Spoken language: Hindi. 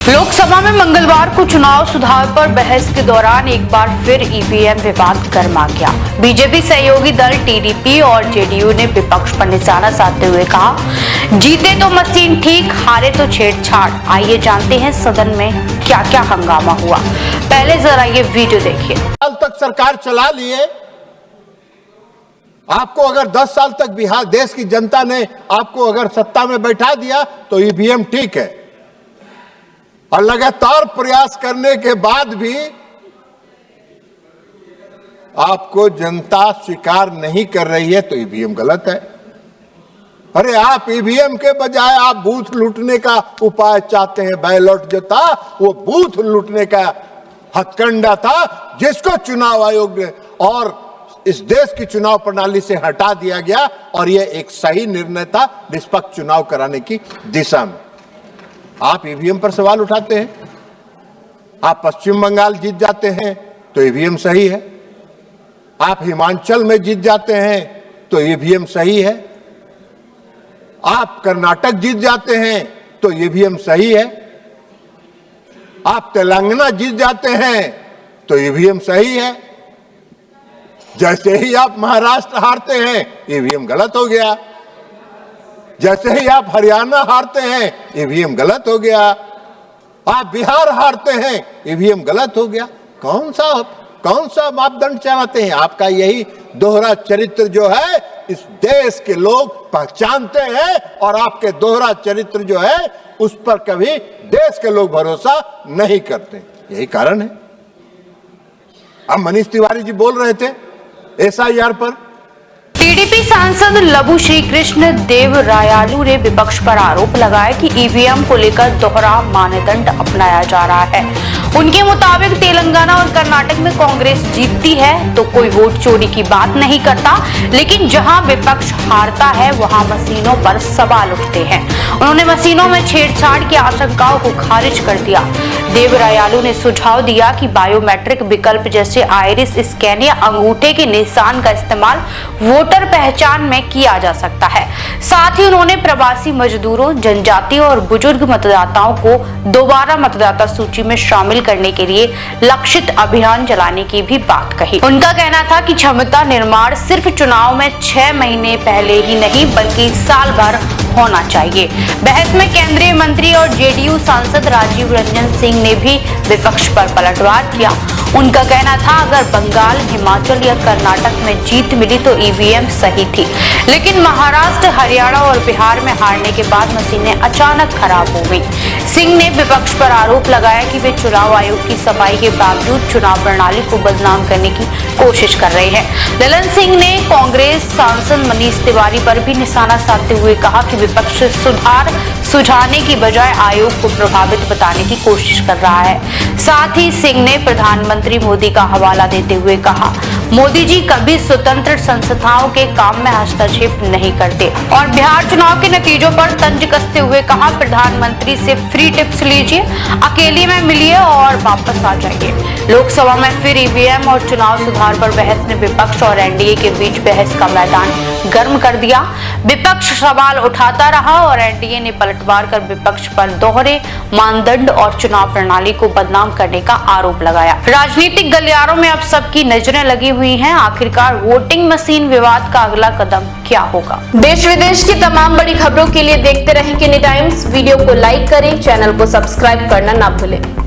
लोकसभा में मंगलवार को चुनाव सुधार पर बहस के दौरान एक बार फिर ईवीएम विवाद गर्मा गया। बीजेपी सहयोगी दल टीडीपी और जेडीयू ने विपक्ष पर निशाना साधते हुए कहा, जीते तो मशीन ठीक, हारे तो छेड़छाड़। आइए जानते हैं सदन में क्या क्या हंगामा हुआ। पहले जरा ये वीडियो देखिए। साल तक सरकार चला लिए, आपको अगर 10 साल तक बिहार देश की जनता ने आपको अगर सत्ता में बैठा दिया तो ईवीएम ठीक है, और लगातार प्रयास करने के बाद भी आपको जनता स्वीकार नहीं कर रही है तो ईवीएम गलत है। अरे आप ईवीएम के बजाय आप बूथ लूटने का उपाय चाहते हैं। बैलेट जो था वो बूथ लूटने का हथकंडा था, जिसको चुनाव आयोग ने और इस देश की चुनाव प्रणाली से हटा दिया गया, और यह एक सही निर्णय था निष्पक्ष चुनाव कराने की दिशा में। आप ईवीएम पर सवाल उठाते हैं। आप पश्चिम बंगाल जीत जाते हैं तो ईवीएम सही है, आप हिमाचल में जीत जाते हैं तो ईवीएम सही है, आप कर्नाटक जीत जाते हैं तो ईवीएम सही है, आप तेलंगाना जीत जाते हैं तो ईवीएम सही है। जैसे ही आप महाराष्ट्र हारते हैं ईवीएम गलत हो गया, जैसे ही आप हरियाणा हारते हैं ईवीएम गलत हो गया, आप बिहार हारते हैं ईवीएम गलत हो गया। कौन सा मापदंड चाहते हैं? आपका यही दोहरा चरित्र जो है इस देश के लोग पहचानते हैं, और आपके दोहरा चरित्र जो है उस पर कभी देश के लोग भरोसा नहीं करते। यही कारण है। अब मनीष तिवारी जी बोल रहे थे एसआईआर पर। टीडीपी सांसद लबू श्रीकृष्ण देवरायालू ने विपक्ष पर आरोप लगाया कि ईवीएम को लेकर दोहरा मानदंड अपनाया जा रहा है। उनके मुताबिक तेलंगाना और कर्नाटक में कांग्रेस जीतती है तो कोई वोट चोरी की बात नहीं करता, लेकिन जहां विपक्ष हारता है वहां मशीनों पर सवाल उठते हैं। उन्होंने मशीनों में छेड़छाड़ की आशंकाओं को खारिज कर दिया। देवरायालू ने सुझाव दिया कि बायोमेट्रिक विकल्प जैसे आइरिस स्कैन या अंगूठे के निशान का इस्तेमाल वोटर पहचान में किया जा सकता है। साथ ही उन्होंने प्रवासी मजदूरों, जनजातीय और बुजुर्ग मतदाताओं को दोबारा मतदाता सूची में शामिल करने के लिए लक्षित अभियान चलाने की भी बात कही। उनका कहना था कि क्षमता निर्माण सिर्फ चुनाव में 6 महीने पहले ही नहीं बल्कि साल भर होना चाहिए। बहस में केंद्रीय मंत्री और जेडीयू सांसद राजीव रंजन सिंह ने भी विपक्ष पर पलटवार किया। उनका कहना था अगर बंगाल, हिमाचल या कर्नाटक में जीत मिली तो ईवीएम सही थी, लेकिन महाराष्ट्र, हरियाणा और बिहार में हारने के बाद मशीनें अचानक खराब हो गई। सिंह ने विपक्ष पर आरोप लगाया कि वे चुनाव आयोग की सफाई के बावजूद चुनाव प्रणाली को बदनाम करने की कोशिश कर रहे हैं। ललन सिंह ने कांग्रेस सांसद मनीष तिवारी पर भी निशाना साधते हुए कहा कि विपक्ष सुधार सुझाने की बजाय आयोग को प्रभावित बताने की कोशिश कर रहा है। साथ ही सिंह ने प्रधानमंत्री मोदी का हवाला देते हुए कहा, मोदी जी कभी स्वतंत्र संस्थाओं के काम में हस्तक्षेप नहीं करते, और बिहार चुनाव के नतीजों पर तंज कसते हुए कहा, प्रधानमंत्री से फ्री टिप्स लीजिए, अकेले में मिलिए और वापस आ जाइए। लोकसभा में फिर ईवीएम और चुनाव सुधार पर बहस ने विपक्ष और एनडीए के बीच बहस का मैदान गर्म कर दिया। विपक्ष सवाल उठाता रहा और एनडीए ने पलटवार कर विपक्ष पर दोहरे मानदंड और चुनाव प्रणाली को बदनाम करने का आरोप लगाया। राजनीतिक गलियारों में अब सबकी नजरें लगी हुई हैं। आखिरकार वोटिंग मशीन विवाद का अगला कदम क्या होगा? देश विदेश की तमाम बड़ी खबरों के लिए देखते रहें किनी टाइम्स। वीडियो को लाइक करें, चैनल को सब्सक्राइब करना ना भूलें।